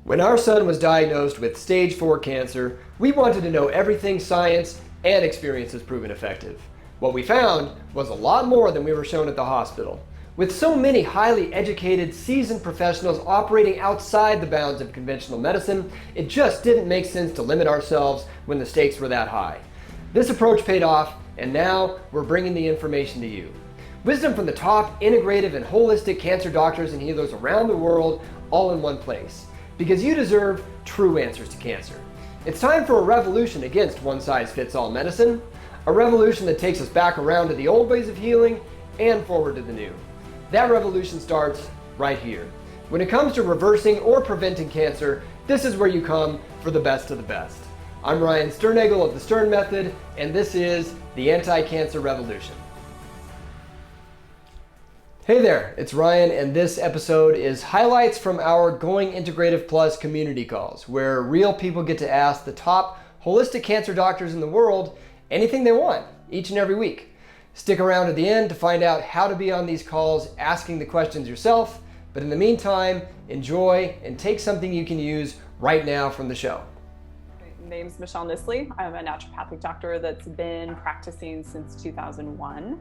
When our son was diagnosed with stage 4 cancer, we wanted to know everything science and experience has proven effective. What we found was a lot more than we were shown at the hospital. With so many highly educated, seasoned professionals operating outside the bounds of conventional medicine, it just didn't make sense to limit ourselves when the stakes were that high. This approach paid off, and now we're bringing the information to you. Wisdom from the top integrative and holistic cancer doctors and healers around the world, all in one place. Because you deserve true answers to cancer. It's time for a revolution against one-size-fits-all medicine, a revolution that takes us back around to the old ways of healing and forward to the new. That revolution starts right here. When it comes to reversing or preventing cancer, this is where you come for the best of the best. I'm Ryan Sternagel of the Stern Method, and this is the Anti-Cancer Revolution. Hey there, it's Ryan, and this episode is highlights from our Going Integrative Plus community calls, where real people get to ask the top holistic cancer doctors in the world anything they want, each and every week. Stick around to the end to find out how to be on these calls asking the questions yourself, but in the meantime, enjoy and take something you can use right now from the show. My name's Michelle Niesley. I'm a naturopathic doctor that's been practicing since 2001.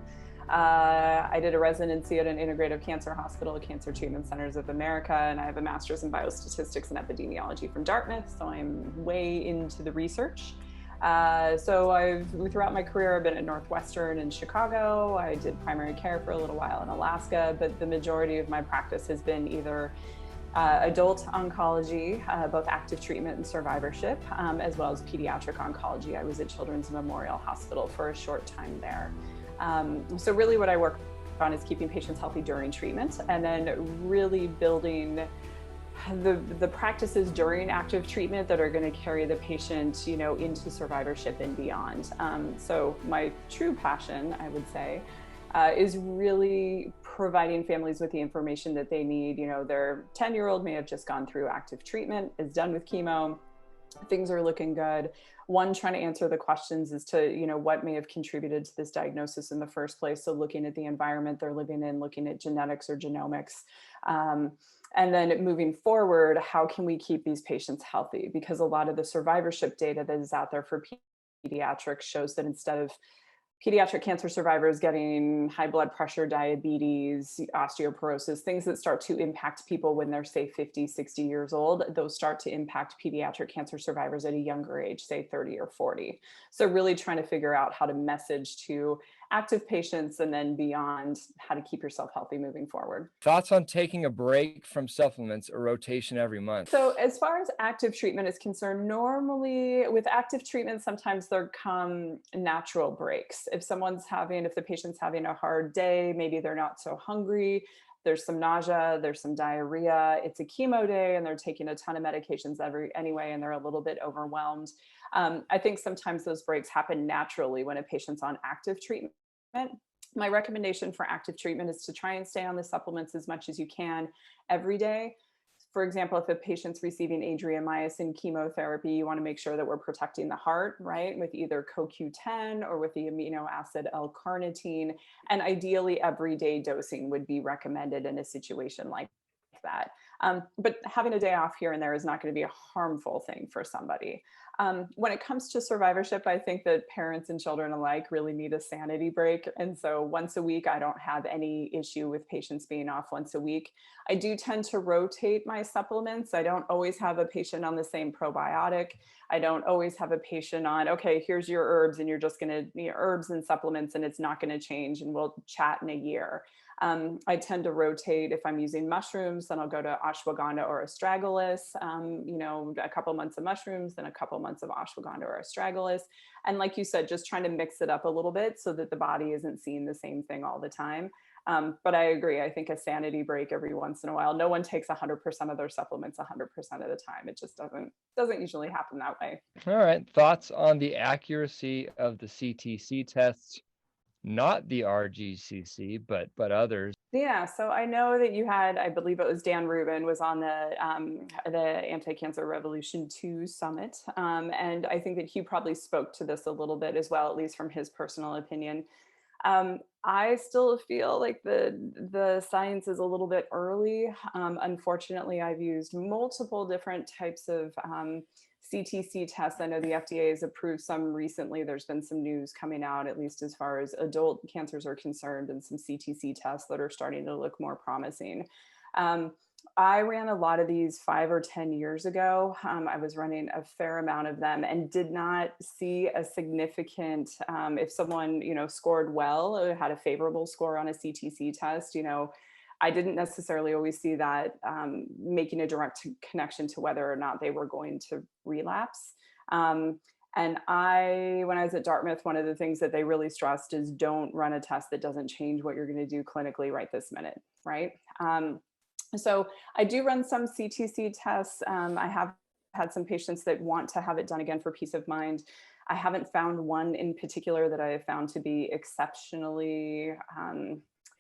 I did a residency at an integrative cancer hospital, Cancer Treatment Centers of America, and I have a master's in biostatistics and epidemiology from Dartmouth, so I'm way into the research. Throughout my career, I've been at Northwestern in Chicago. I did primary care for a little while in Alaska, but the majority of my practice has been either adult oncology, both active treatment and survivorship, as well as pediatric oncology. I was at Children's Memorial Hospital for a short time there. So really what I work on is keeping patients healthy during treatment, and then really building the practices during active treatment that are going to carry the patient, into survivorship and beyond. So my true passion, I would say, is really providing families with the information that they need. Their 10-year-old may have just gone through active treatment, is done with chemo, things are looking good. One, trying to answer the questions as to, what may have contributed to this diagnosis in the first place. So looking at the environment they're living in, looking at genetics or genomics. And then moving forward, how can we keep these patients healthy? Because a lot of the survivorship data that is out there for pediatrics shows that instead of pediatric cancer survivors getting high blood pressure, diabetes, osteoporosis, things that start to impact people when they're, say, 50, 60 years old, those start to impact pediatric cancer survivors at a younger age, say 30 or 40. So really trying to figure out how to message to active patients and then beyond how to keep yourself healthy moving forward. Thoughts on taking a break from supplements or rotation every month? So as far as active treatment is concerned, normally with active treatment, sometimes there come natural breaks. If the patient's having a hard day, maybe they're not so hungry, there's some nausea, there's some diarrhea, it's a chemo day and they're taking a ton of medications anyway, and they're a little bit overwhelmed. I think sometimes those breaks happen naturally when a patient's on active treatment. My recommendation for active treatment is to try and stay on the supplements as much as you can every day. For example, if a patient's receiving adriamycin chemotherapy, you want to make sure that we're protecting the heart, right, with either CoQ10 or with the amino acid L-carnitine. And ideally, everyday dosing would be recommended in a situation like that. But having a day off here and there is not going to be a harmful thing for somebody. When it comes to survivorship, I think that parents and children alike really need a sanity break. And so once a week, I don't have any issue with patients being off once a week. I do tend to rotate my supplements. I don't always have a patient on the same probiotic. I don't always have a patient on, okay, here's your herbs and you're just going to, herbs and supplements and it's not going to change and we'll chat in a year. I tend to rotate. If I'm using mushrooms, then I'll go to ashwagandha or astragalus, a couple months of mushrooms, then a couple months of ashwagandha or astragalus. And like you said, just trying to mix it up a little bit so that the body isn't seeing the same thing all the time. But I agree. I think a sanity break every once in a while. No one takes 100% of their supplements 100% of the time. It just doesn't usually happen that way. All right. Thoughts on the accuracy of the CTC tests? Not the RGCC, but others. Yeah, so I know that you had, I believe it was Dan Rubin was on the Anti-Cancer Revolution 2 Summit. And I think that he probably spoke to this a little bit as well, at least from his personal opinion. I still feel like the science is a little bit early. Unfortunately, I've used multiple different types of CTC tests. I know the FDA has approved some recently. There's been some news coming out, at least as far as adult cancers are concerned, and some CTC tests that are starting to look more promising. Um, I ran a lot of these 5 or 10 years ago. I was running a fair amount of them and did not see a significant, if someone, scored well or had a favorable score on a CTC test, I didn't necessarily always see that making a direct connection to whether or not they were going to relapse. And when I was at Dartmouth, one of the things that they really stressed is don't run a test that doesn't change what you're going to do clinically right this minute, right? So I do run some CTC tests. I have had some patients that want to have it done again for peace of mind. I haven't found one in particular that I have found to be exceptionally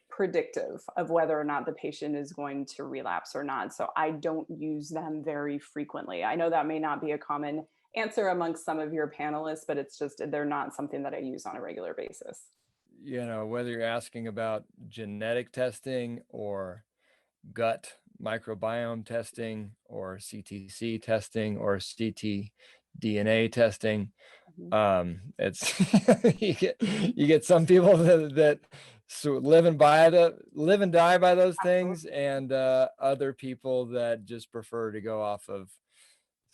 predictive of whether or not the patient is going to relapse or not. So I don't use them very frequently. I know that may not be a common answer amongst some of your panelists, but it's just, they're not something that I use on a regular basis. Whether you're asking about genetic testing or gut microbiome testing or CTC testing or ctDNA testing, it's you get some people that live and die by those things, and other people that just prefer to go off of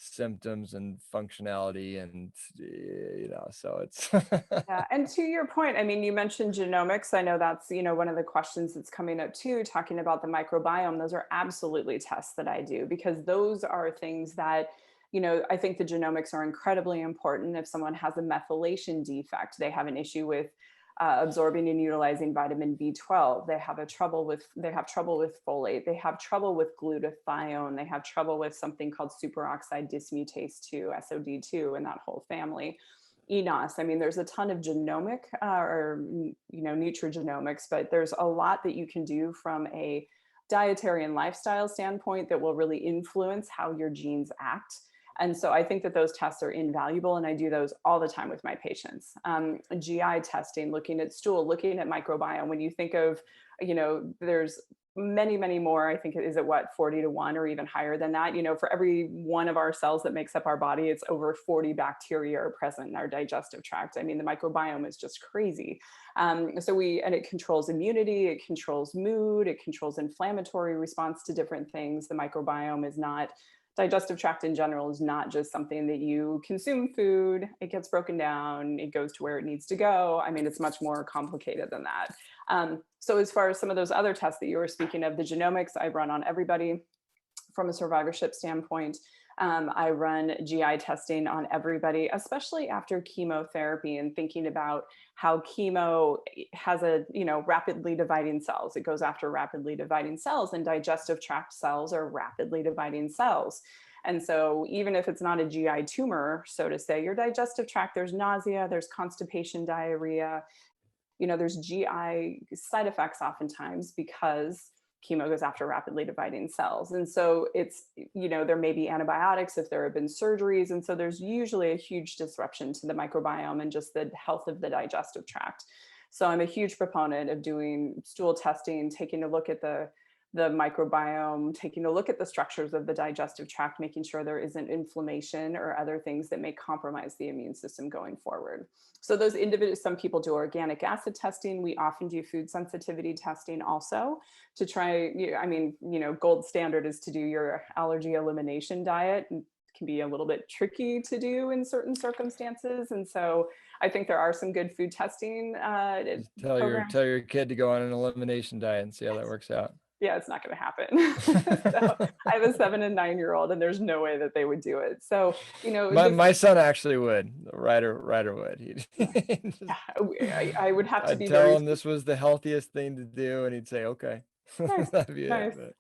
symptoms and functionality, and so it's Yeah, and to your point, I mean, you mentioned genomics. I know that's, one of the questions that's coming up too, talking about the microbiome. Those are absolutely tests that I do, because those are things that, I think the genomics are incredibly important. If someone has a methylation defect, they have an issue with absorbing and utilizing vitamin B12. They have trouble with folate. They have trouble with glutathione. They have trouble with something called superoxide dismutase 2, SOD2, and that whole family. ENOS. I mean, there's a ton of genomic nutrigenomics, but there's a lot that you can do from a dietary and lifestyle standpoint that will really influence how your genes act. And so I think that those tests are invaluable, and I do those all the time with my patients. GI testing, looking at stool, looking at microbiome. When you think of, there's many, many more. I think is it 40 to 1 or even higher than that. For every one of our cells that makes up our body, it's over 40 bacteria are present in our digestive tract. I mean, the microbiome is just crazy. And it controls immunity, it controls mood, it controls inflammatory response to different things. The microbiome is not, digestive tract in general is not just something that you consume food, it gets broken down, it goes to where it needs to go. I mean, it's much more complicated than that. So as far as some of those other tests that you were speaking of, the genomics I run on everybody from a survivorship standpoint. I run GI testing on everybody, especially after chemotherapy, and thinking about how chemo has rapidly dividing cells. It goes after rapidly dividing cells, and digestive tract cells are rapidly dividing cells. And so even if it's not a GI tumor, so to say, your digestive tract, there's nausea, there's constipation, diarrhea, there's GI side effects oftentimes because chemo goes after rapidly dividing cells. And so it's, there may be antibiotics if there have been surgeries. And so there's usually a huge disruption to the microbiome and just the health of the digestive tract. So I'm a huge proponent of doing stool testing, taking a look at the microbiome, taking a look at the structures of the digestive tract, making sure there isn't inflammation or other things that may compromise the immune system going forward. So those individuals, some people do organic acid testing. We often do food sensitivity testing also to try, gold standard is to do your allergy elimination diet. It can be a little bit tricky to do in certain circumstances. And so I think there are some good food testing tell your kid to go on an elimination diet and see how that works out. Yeah, it's not going to happen. So I have a 7 and 9-year-old, and there's no way that they would do it. So, my son actually would. Ryder would. I would have to I'd be tell very him this was the healthiest thing to do, and he'd say, okay. nice. That'd be Nice. it.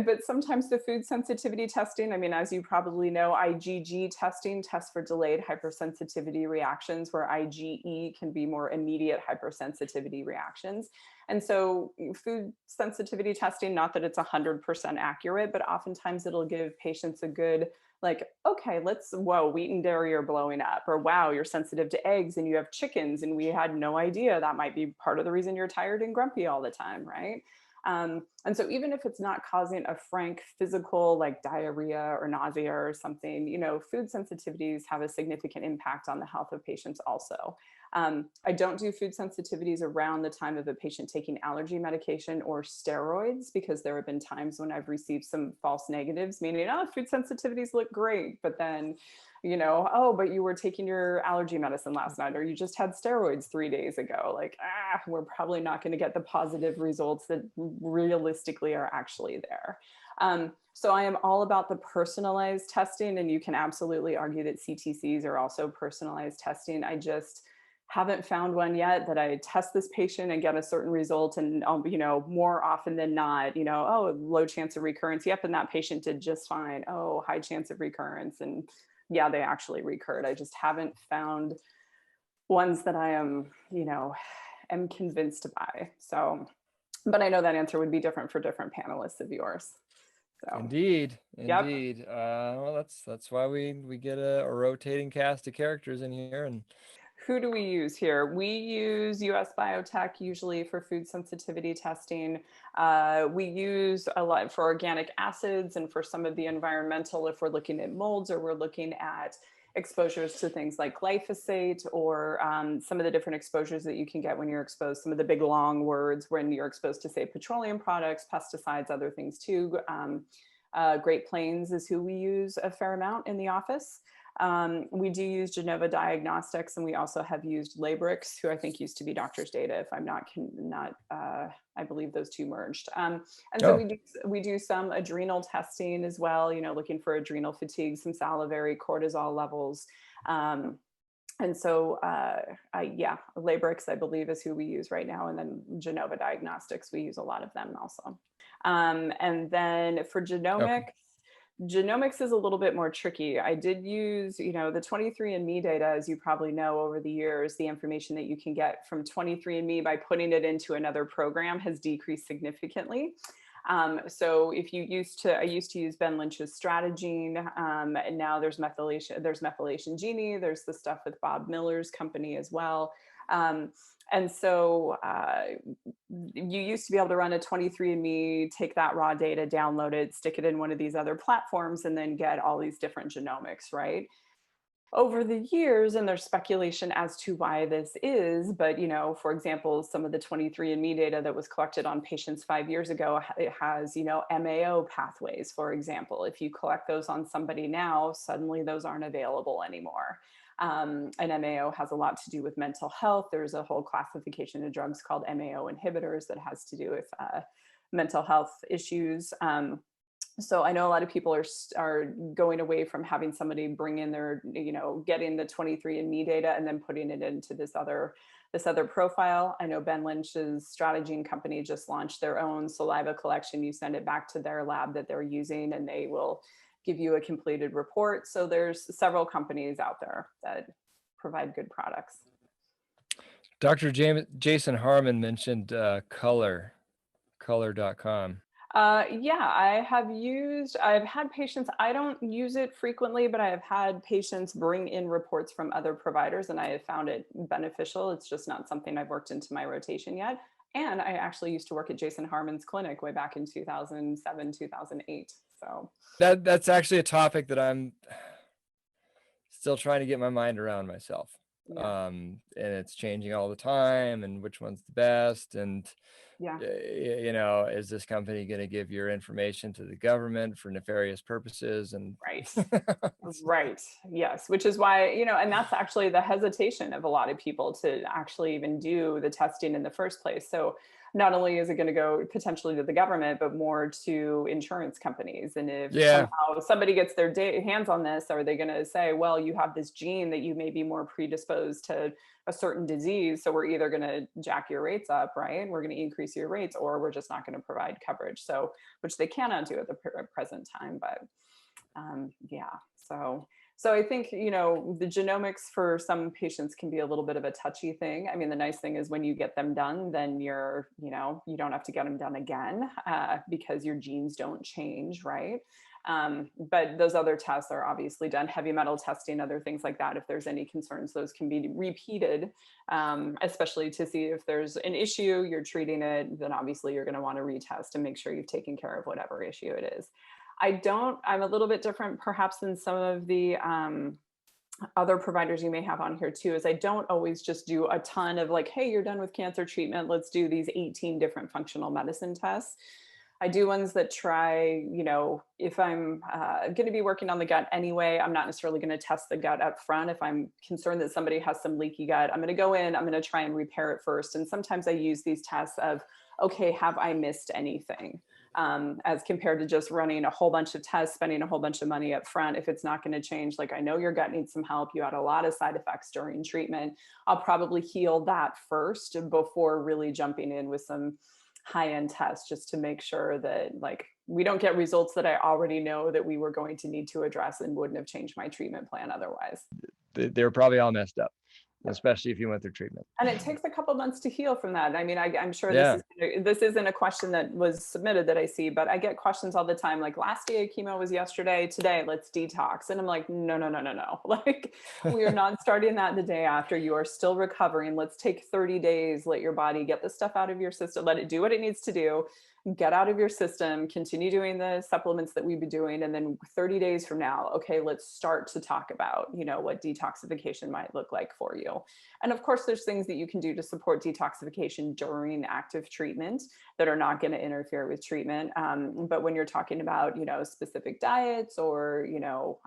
But sometimes the food sensitivity testing, I mean, as you probably know, IgG testing tests for delayed hypersensitivity reactions, where IgE can be more immediate hypersensitivity reactions. And so food sensitivity testing, not that it's 100% accurate, but oftentimes it'll give patients a good, like, okay, whoa, wheat and dairy are blowing up, or wow, you're sensitive to eggs and you have chickens and we had no idea. That might be part of the reason you're tired and grumpy all the time, right? And so even if it's not causing a frank physical like diarrhea or nausea or something, food sensitivities have a significant impact on the health of patients also. I don't do food sensitivities around the time of a patient taking allergy medication or steroids, because there have been times when I've received some false negatives, meaning, oh, food sensitivities look great, but then, oh, but you were taking your allergy medicine last night, or you just had steroids 3 days ago. Like, we're probably not going to get the positive results that realistically are actually there. So I am all about the personalized testing, and you can absolutely argue that CTCs are also personalized testing. I just haven't found one yet that I test this patient and get a certain result, and more often than not, oh, low chance of recurrence. Yep, and that patient did just fine. Oh, high chance of recurrence, and yeah, they actually recurred. I just haven't found ones that I am convinced by. So, but I know that answer would be different for different panelists of yours. So, Indeed. yep. Well, that's why we get a rotating cast of characters in here. And who do we use here? We use US Biotech usually for food sensitivity testing. We use a lot for organic acids and for some of the environmental, if we're looking at molds or we're looking at exposures to things like glyphosate, or some of the different exposures that you can get when you're exposed, some of the big long words when you're exposed to, say, petroleum products, pesticides, other things too. Great Plains is who we use a fair amount in the office. We do use Genova Diagnostics, and we also have used Labrix, who I think used to be Doctor's Data, if I'm not, I believe those two merged. And so we do some adrenal testing as well, looking for adrenal fatigue, some salivary cortisol levels. And so, yeah, Labrix, I believe, is who we use right now. And then Genova Diagnostics, we use a lot of them also. And then for genomics, Genomics is a little bit more tricky. I did use, the 23andMe data, as you probably know, over the years, the information that you can get from 23andMe by putting it into another program has decreased significantly. So if I used to use Ben Lynch's Stratagene, and now there's methylation genie, there's the stuff with Bob Miller's company as well. And so you used to be able to run a 23andMe, take that raw data, download it, stick it in one of these other platforms, and then get all these different genomics, right? Over the years, and there's speculation as to why this is, but for example, some of the 23andMe data that was collected on patients 5 years ago, it has, MAO pathways, for example. If you collect those on somebody now, suddenly those aren't available anymore. And MAO has a lot to do with mental health. There's a whole classification of drugs called MAO inhibitors that has to do with mental health issues. So I know a lot of people are going away from having somebody bring in their, getting the 23andMe data and then putting it into this other profile. I know Ben Lynch's Stratagene company just launched their own saliva collection. You send it back to their lab that they're using, and they will give you a completed report. So there's several companies out there that provide good products. Dr. Jason Harmon mentioned color.com. Yeah, I've had patients, I don't use it frequently, but I have had patients bring in reports from other providers, and I have found it beneficial. It's just not something I've worked into my rotation yet. And I actually used to work at Jason Harmon's clinic way back in 2007, 2008. So that's actually a topic that I'm still trying to get my mind around myself. Yeah. And it's changing all the time, and which one's the best, and yeah, is this company going to give your information to the government for nefarious purposes? And right. Right. Yes. Which is why, and that's actually the hesitation of a lot of people to actually even do the testing in the first place. So not only is it going to go potentially to the government, but more to insurance companies. And if somehow somebody gets their hands on this, are they going to say, well, you have this gene that you may be more predisposed to a certain disease, so we're either going to jack your rates up, right? We're going to increase your rates, or we're just not going to provide coverage. So, which they cannot do at the present time. But Yeah, so I think, you know, the genomics for some patients can be a little bit of a touchy thing. I mean, the nice thing is when you get them done, then you're, you know, you don't have to get them done again because your genes don't change, right? But those other tests are obviously done, heavy metal testing, other things like that. If there's any concerns, those can be repeated, especially to see if there's an issue, you're treating it, then obviously you're going to want to retest and make sure you've taken care of whatever issue it is. I'm a little bit different perhaps than some of the other providers you may have on here too, is I don't always just do a ton of like, hey, you're done with cancer treatment, let's do these 18 different functional medicine tests. I do ones that try, you know, if I'm going to be working on the gut anyway, I'm not necessarily going to test the gut up front. If I'm concerned that somebody has some leaky gut, I'm going to go in, I'm going to try and repair it first. And sometimes I use these tests of, okay, have I missed anything? As compared to just running a whole bunch of tests, spending a whole bunch of money up front. If it's not going to change, like I know your gut needs some help, you had a lot of side effects during treatment, I'll probably heal that first before really jumping in with some high-end tests, just to make sure that like we don't get results that I already know that we were going to need to address and wouldn't have changed my treatment plan otherwise. They're probably all messed up, especially if you went through treatment. And it takes a couple months to heal from that. I mean, I'm sure Yeah. this isn't a question that was submitted that I see, but I get questions all the time, like last day of chemo was yesterday, today let's detox. And I'm like, no. Like we are not starting that the day after. You are still recovering. Let's take 30 days, let your body get the stuff out of your system, let it do what it needs to do, get out of your system, continue doing the supplements that we've been doing. And then 30 days from now, okay, let's start to talk about, you know, what detoxification might look like for you. And of course, there's things that you can do to support detoxification during active treatment that are not going to interfere with treatment. But when you're talking about, you know, specific diets or, you know,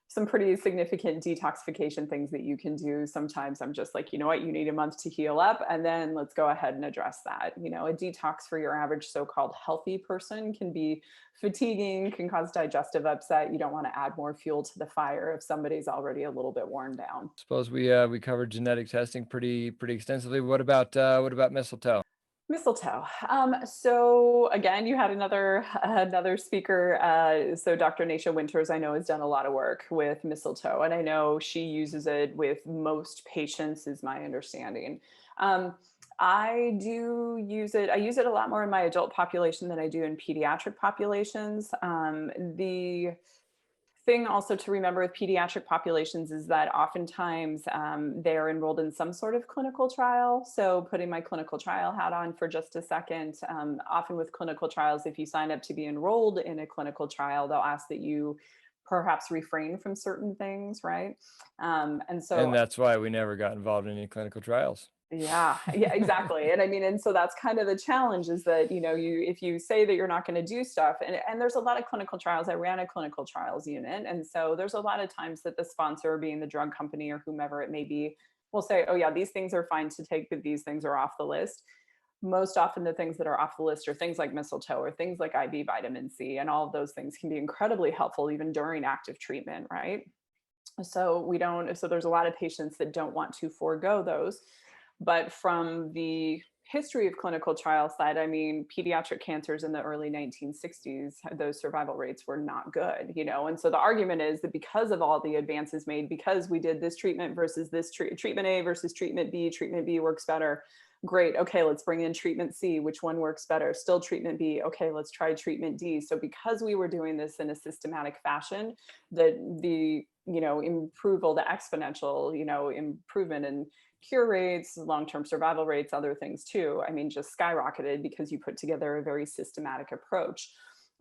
some pretty significant detoxification things that you can do, sometimes I'm just like, you know what, you need a month to heal up, and then let's go ahead and address that. You know, a detox for your average so-called healthy person can be fatiguing, can cause digestive upset. You don't want to add more fuel to the fire if somebody's already a little bit worn down. Suppose we covered genetic testing pretty extensively. What about mistletoe? Mistletoe. So again, you had another speaker. So Dr. Nasha Winters, I know, has done a lot of work with mistletoe, and I know she uses it with most patients, is my understanding. I do use it. I use it a lot more in my adult population than I do in pediatric populations. The thing also to remember with pediatric populations is that oftentimes they are enrolled in some sort of clinical trial. So putting my clinical trial hat on for just a second, often with clinical trials, if you sign up to be enrolled in a clinical trial, they'll ask that you perhaps refrain from certain things, right? And so And that's why we never got involved in any clinical trials. yeah, exactly. And I mean, and so that's kind of the challenge, is that, you know, if you say that you're not going to do stuff, and there's a lot of clinical trials. I ran a clinical trials unit. And so there's a lot of times that the sponsor, being the drug company or whomever it may be, will say, oh yeah, these things are fine to take, but these things are off the list. Most often the things that are off the list are things like mistletoe or things like IV vitamin C. And all of those things can be incredibly helpful even during active treatment, right? So there's a lot of patients that don't want to forego those. But from the history of clinical trial side, I mean, pediatric cancers in the early 1960s, those survival rates were not good, you know? And so the argument is that because of all the advances made, because we did this treatment versus this treatment A versus treatment B works better. Great. Okay, let's bring in treatment C. Which one works better? Still treatment B. Okay, let's try treatment D. So because we were doing this in a systematic fashion, the you know, improval, the exponential, you know, improvement in cure rates, long-term survival rates, other things too, I mean, just skyrocketed because you put together a very systematic approach.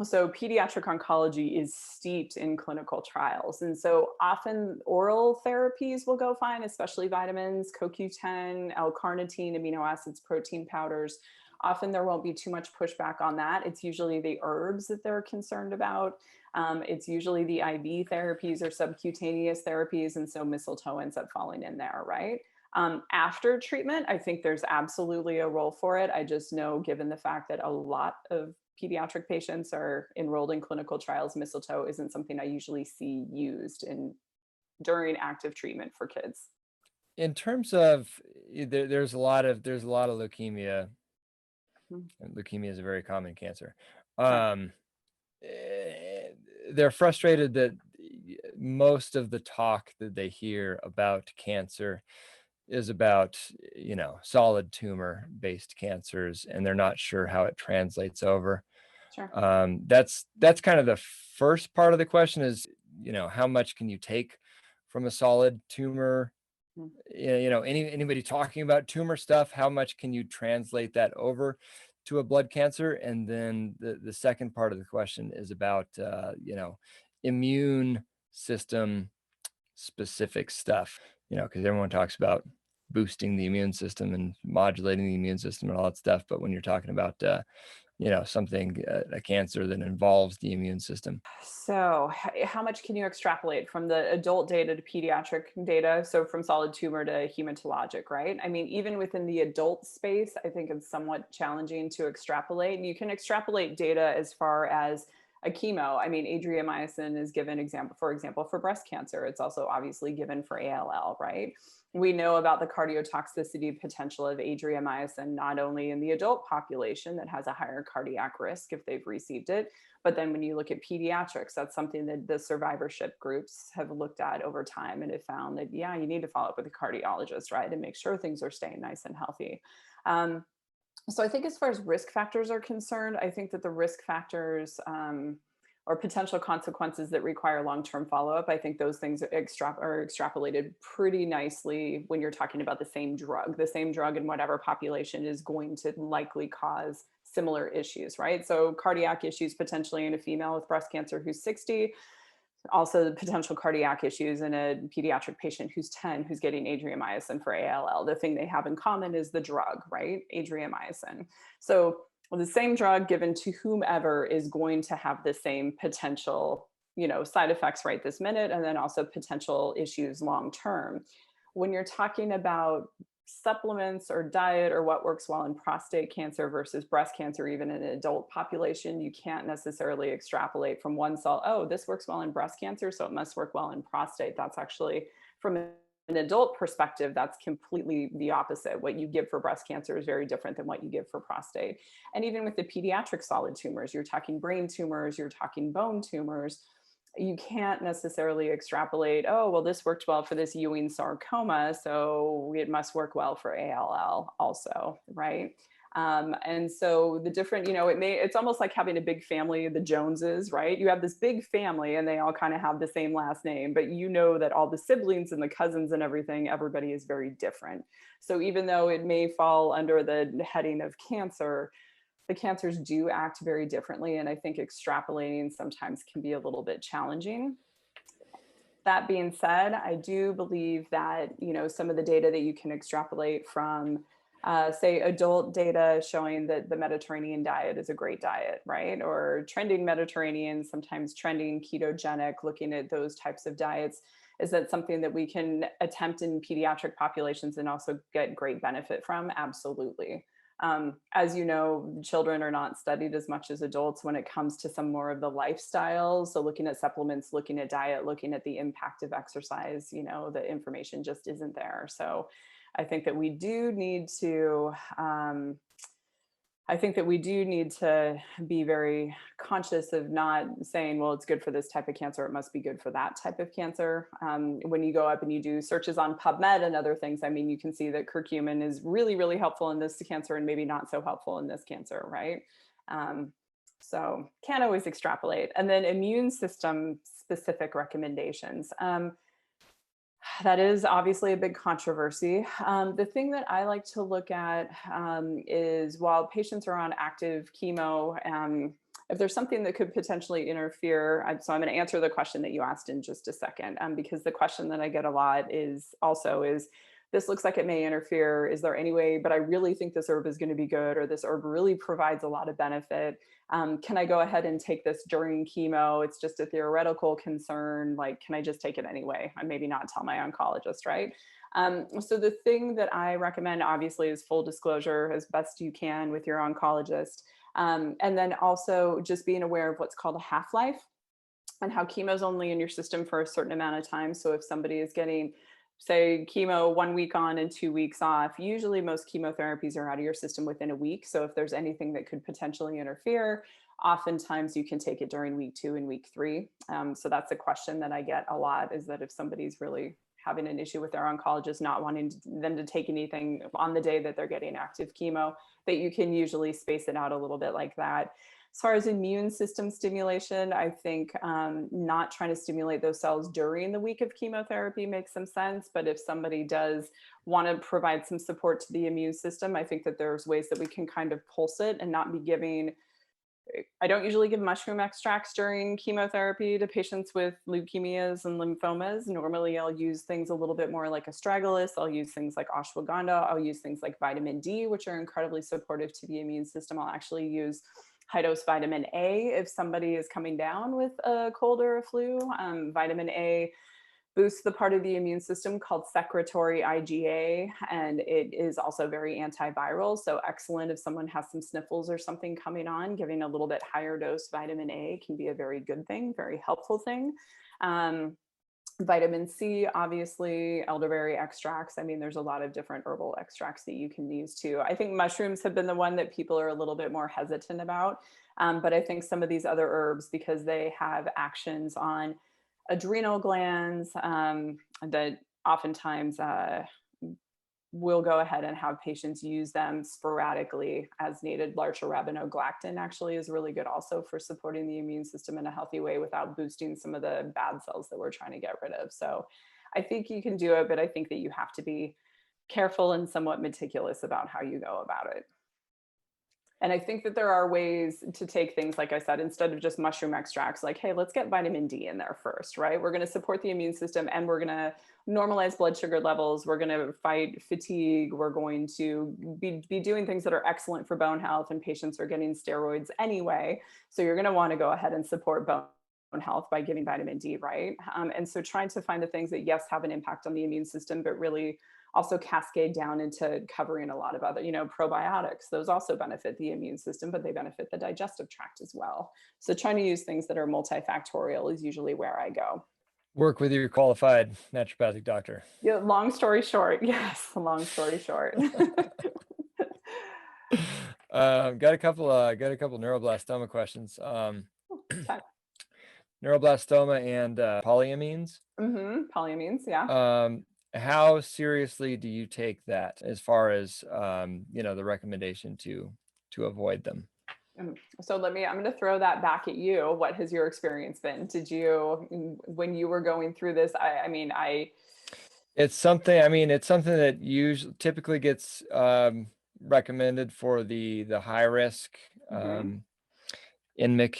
So pediatric oncology is steeped in clinical trials. And so often oral therapies will go fine, especially vitamins, CoQ10, L-carnitine, amino acids, protein powders. Often there won't be too much pushback on that. It's usually the herbs that they're concerned about. It's usually the IV therapies or subcutaneous therapies. And so mistletoe ends up falling in there, right? After treatment, I think there's absolutely a role for it. I just know, given the fact that a lot of pediatric patients are enrolled in clinical trials, mistletoe isn't something I usually see used during active treatment for kids. In terms of there's a lot of leukemia. Mhm. Leukemia is a very common cancer. Right. Eh, they're frustrated that most of the talk that they hear about cancer is about, solid tumor based cancers, and they're not sure how it translates over. Sure. That's kind of the first part of the question is, how much can you take from a solid tumor? Mm. Anybody talking about tumor stuff, how much can you translate that over to a blood cancer? And then the second part of the question is about, immune system specific stuff, because everyone talks about boosting the immune system and modulating the immune system and all that stuff. But when you're talking about, something, a cancer that involves the immune system. So how much can you extrapolate from the adult data to pediatric data? So from solid tumor to hematologic, right? I mean, even within the adult space, I think it's somewhat challenging to extrapolate. You can extrapolate data as far as a chemo. I mean, adriamycin is given for example, for breast cancer. It's also obviously given for ALL, right? We know about the cardiotoxicity potential of adriamycin, not only in the adult population that has a higher cardiac risk if they've received it, but then when you look at pediatrics, that's something that the survivorship groups have looked at over time and have found that, yeah, you need to follow up with a cardiologist, right? And make sure things are staying nice and healthy. So I think as far as risk factors are concerned, I think that the risk factors or potential consequences that require long-term follow-up, I think those things are extrapolated pretty nicely when you're talking about the same drug. The same drug in whatever population is going to likely cause similar issues, right? So cardiac issues potentially in a female with breast cancer who's 60, also the potential cardiac issues in a pediatric patient who's 10, who's getting adriamycin for ALL. The thing they have in common is the drug, right? Adriamycin. So the same drug given to whomever is going to have the same potential, side effects right this minute, and then also potential issues long term. When you're talking about supplements or diet or what works well in prostate cancer versus breast cancer, even in an adult population, you can't necessarily extrapolate from one cell, oh, this works well in breast cancer, so it must work well in prostate. That's actually, from an adult perspective, that's completely the opposite. What you give for breast cancer is very different than what you give for prostate. And even with the pediatric solid tumors, you're talking brain tumors, you're talking bone tumors, you can't necessarily extrapolate, oh, well, this worked well for this Ewing sarcoma, so it must work well for ALL also, right? And so the different, it's almost like having a big family, the Joneses, right? You have this big family and they all kind of have the same last name, but you know that all the siblings and the cousins and everything, everybody is very different. So even though it may fall under the heading of cancer, the cancers do act very differently. And I think extrapolating sometimes can be a little bit challenging. That being said, I do believe that, some of the data that you can extrapolate from, say, adult data showing that the Mediterranean diet is a great diet, right? Or trending Mediterranean, sometimes trending ketogenic, looking at those types of diets. Is that something that we can attempt in pediatric populations and also get great benefit from? Absolutely. As you know, children are not studied as much as adults when it comes to some more of the lifestyle. So looking at supplements, looking at diet, looking at the impact of exercise, the information just isn't there. So I think that we do need to, be very conscious of not saying, well, it's good for this type of cancer, it must be good for that type of cancer. When you go up and you do searches on PubMed and other things, I mean, you can see that curcumin is really, really helpful in this cancer and maybe not so helpful in this cancer, right? So can't always extrapolate. And then immune system specific recommendations. That is obviously a big controversy. The thing that I like to look at is while patients are on active chemo, if there's something that could potentially interfere, so I'm going to answer the question that you asked in just a second, because the question that I get a lot is this looks like it may interfere. Is there any way, but I really think this herb is going to be good, or this herb really provides a lot of benefit. Can I go ahead and take this during chemo? It's just a theoretical concern. Like, can I just take it anyway? And maybe not tell my oncologist, right? So the thing that I recommend, obviously, is full disclosure as best you can with your oncologist. And then also just being aware of what's called a half-life and how chemo is only in your system for a certain amount of time. So if somebody is getting, say, chemo 1 week on and 2 weeks off, usually most chemotherapies are out of your system within a week. So if there's anything that could potentially interfere, Oftentimes you can take it during week 2 and week 3. So that's a question that I get a lot, is that if somebody's really having an issue with their oncologist not wanting them to take anything on the day that they're getting active chemo, that you can usually space it out a little bit like that. As far as immune system stimulation, I think not trying to stimulate those cells during the week of chemotherapy makes some sense. But if somebody does want to provide some support to the immune system, I think that there's ways that we can kind of pulse it and not be giving. I don't usually give mushroom extracts during chemotherapy to patients with leukemias and lymphomas. Normally, I'll use things a little bit more like astragalus. I'll use things like ashwagandha. I'll use things like vitamin D, which are incredibly supportive to the immune system. I'll actually use high dose vitamin A if somebody is coming down with a cold or a flu. Vitamin A boosts the part of the immune system called secretory IgA, and it is also very antiviral. So excellent if someone has some sniffles or something coming on, giving a little bit higher dose vitamin A can be a very good thing, very helpful thing. Vitamin C, obviously, elderberry extracts. I mean, there's a lot of different herbal extracts that you can use too. I think mushrooms have been the one that people are a little bit more hesitant about. But I think some of these other herbs, because they have actions on adrenal glands, that oftentimes we'll go ahead and have patients use them sporadically as needed. Larch arabinogalactin actually is really good also for supporting the immune system in a healthy way without boosting some of the bad cells that we're trying to get rid of. So I think you can do it, but I think that you have to be careful and somewhat meticulous about how you go about it. And I think that there are ways to take things, like I said, instead of just mushroom extracts, like, hey, let's get vitamin D in there first, right? We're going to support the immune system and we're going to normalize blood sugar levels. We're going to fight fatigue. We're going to be doing things that are excellent for bone health, and patients are getting steroids anyway. So you're going to want to go ahead and support bone health by giving vitamin D, right? And so trying to find the things that, yes, have an impact on the immune system, but really also cascade down into covering a lot of other, probiotics. Those also benefit the immune system, but they benefit the digestive tract as well. So trying to use things that are multifactorial is usually where I go. Work with your qualified naturopathic doctor. Yeah, long story short, yes, long story short. Got a couple neuroblastoma questions. Okay. Neuroblastoma and polyamines. Polyamines, yeah. How seriously do you take that as far as the recommendation to avoid them? So I'm going to throw that back at you. What has your experience been? When you were going through this, It's something that usually typically gets recommended for the high risk INMIC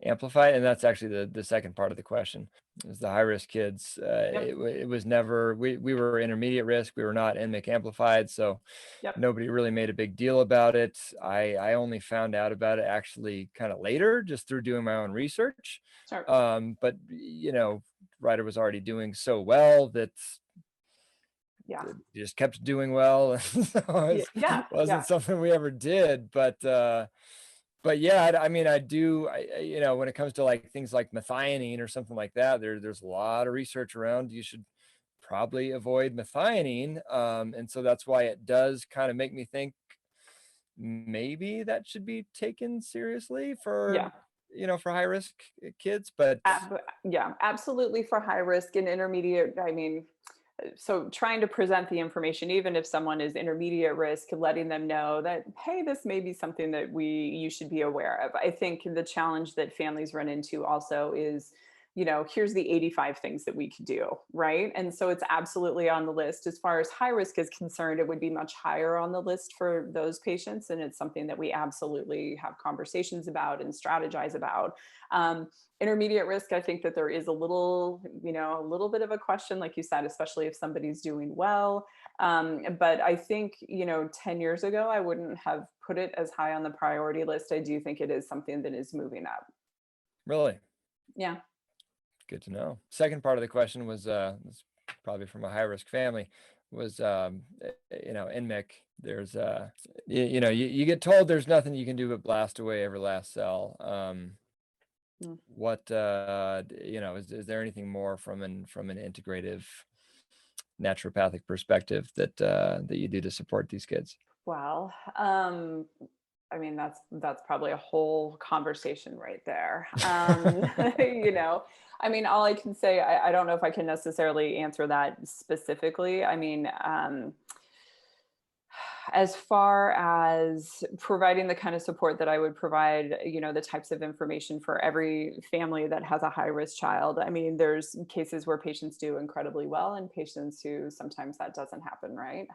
amplified, and that's actually the second part of the question, is the high risk kids. Yep. It was never, we were intermediate risk, we were not INMIC amplified, so Yep. nobody really made a big deal about it. I only found out about it actually kind of later, just through doing my own research. Sure. But Ryder was already doing so well that Yeah. it just kept doing well. So it wasn't something we ever did, but yeah, I do, when it comes to like things like methionine or something like that, there's a lot of research around. You should probably avoid methionine. And so that's why it does kind of make me think maybe that should be taken seriously for, for high risk kids, but yeah, absolutely, for high risk and intermediate. So trying to present the information, even if someone is intermediate risk, letting them know that, hey, this may be something that you should be aware of. I think the challenge that families run into also is, here's the 85 things that we could do, right? And so it's absolutely on the list. As far as high risk is concerned, it would be much higher on the list for those patients. And it's something that we absolutely have conversations about and strategize about. Intermediate risk, I think that there is a little bit of a question, like you said, especially if somebody's doing well. But I think, 10 years ago, I wouldn't have put it as high on the priority list. I do think it is something that is moving up. Really? Yeah. Good to know. Second part of the question was probably from a high risk family, was INMIC. There's you get told there's nothing you can do but blast away every last cell. What is there anything more from an integrative naturopathic perspective that you do to support these kids? Well, I mean, that's probably a whole conversation right there. You know, I mean, all I can say, I don't know if I can necessarily answer that specifically. I mean, as far as providing the kind of support that I would provide, you know, the types of information for every family that has a high risk child. I mean, there's cases where patients do incredibly well and patients who sometimes that doesn't happen, right?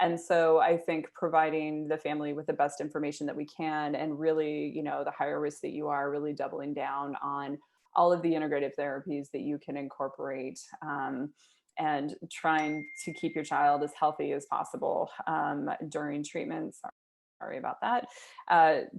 And so I think providing the family with the best information that we can, and really, you know, the higher risk that you are, really doubling down on all of the integrative therapies that you can incorporate. And trying to keep your child as healthy as possible during treatment. Sorry about that.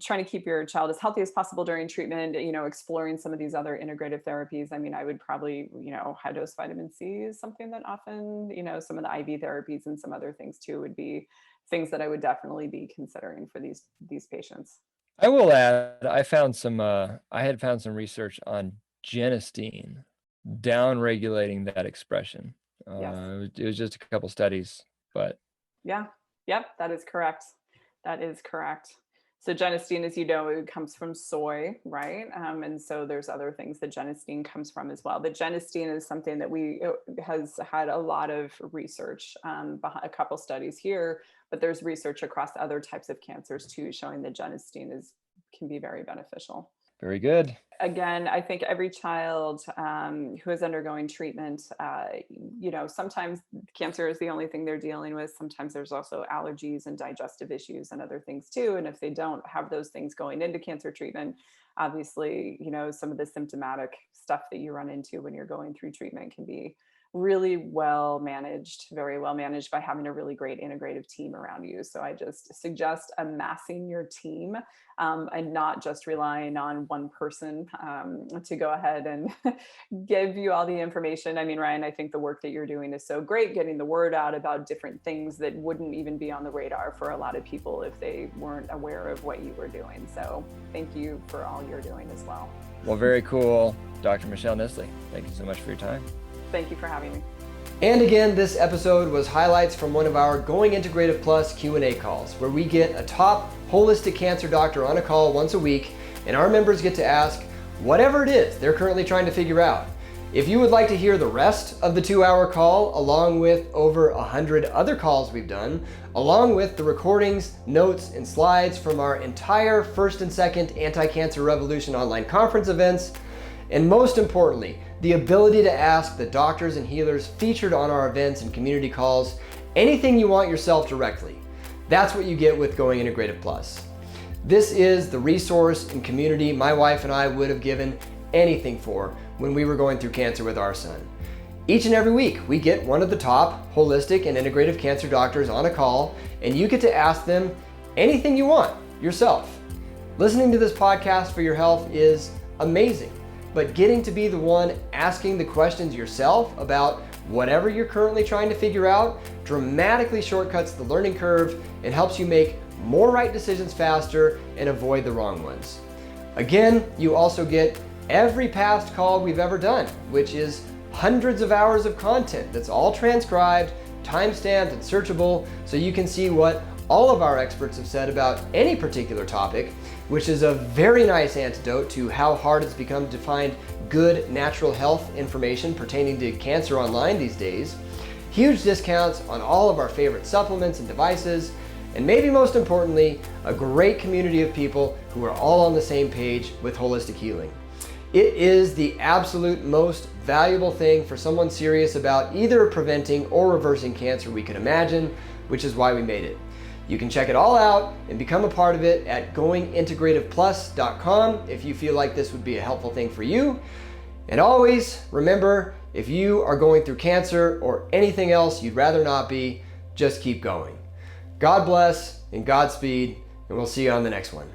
Trying to keep your child as healthy as possible during treatment, you know, exploring some of these other integrative therapies. I mean, I would probably, you know, high dose vitamin C is something that often, you know, some of the IV therapies and some other things too would be things that I would definitely be considering for these patients. I will add, I had found some research on genistein, down regulating that expression. Yes. It was just a couple studies, but Yeah. Yep. That is correct. That is correct. So genistein, as you know, it comes from soy, right? And so there's other things that genistein comes from as well. But genistein is something that has had a lot of research, behind a couple studies here, but there's research across other types of cancers too, showing that genistein can be very beneficial. very good. Again, I think every child who is undergoing treatment, you know, sometimes cancer is the only thing they're dealing with. Sometimes there's also allergies and digestive issues and other things too. And if they don't have those things going into cancer treatment, obviously, you know, some of the symptomatic stuff that you run into when you're going through treatment can be really well managed, very well managed by having a really great integrative team around you. So I just suggest amassing your team and not just relying on one person to go ahead and give you all the information. I mean, Ryan, I think the work that you're doing is so great, getting the word out about different things that wouldn't even be on the radar for a lot of people if they weren't aware of what you were doing. So thank you for all you're doing as well. Well, very cool. Dr. Michelle Niesley, thank you so much for your time. Thank you for having me. And again, this episode was highlights from one of our Going Integrative Plus Q&A calls, where we get a top holistic cancer doctor on a call once a week, and our members get to ask whatever it is they're currently trying to figure out. If you would like to hear the rest of the 2-hour call, along with over 100 other calls we've done, along with the recordings, notes, and slides from our entire first and second Anti-Cancer Revolution online conference events, and most importantly, the ability to ask the doctors and healers featured on our events and community calls anything you want yourself directly. That's what you get with Going Integrative Plus. This is the resource and community my wife and I would have given anything for when we were going through cancer with our son. Each and every week, we get one of the top holistic and integrative cancer doctors on a call, and you get to ask them anything you want yourself. Listening to this podcast for your health is amazing. But getting to be the one asking the questions yourself about whatever you're currently trying to figure out dramatically shortcuts the learning curve and helps you make more right decisions faster and avoid the wrong ones. Again, you also get every past call we've ever done, which is hundreds of hours of content that's all transcribed, timestamped, and searchable, so you can see what all of our experts have said about any particular topic, which is a very nice antidote to how hard it's become to find good natural health information pertaining to cancer online these days. Huge discounts on all of our favorite supplements and devices, and maybe most importantly, a great community of people who are all on the same page with holistic healing. It is the absolute most valuable thing for someone serious about either preventing or reversing cancer we could imagine, which is why we made it. You can check it all out and become a part of it at goingintegrativeplus.com if you feel like this would be a helpful thing for you. And always remember, if you are going through cancer or anything else you'd rather not be, just keep going. God bless and Godspeed, and we'll see you on the next one.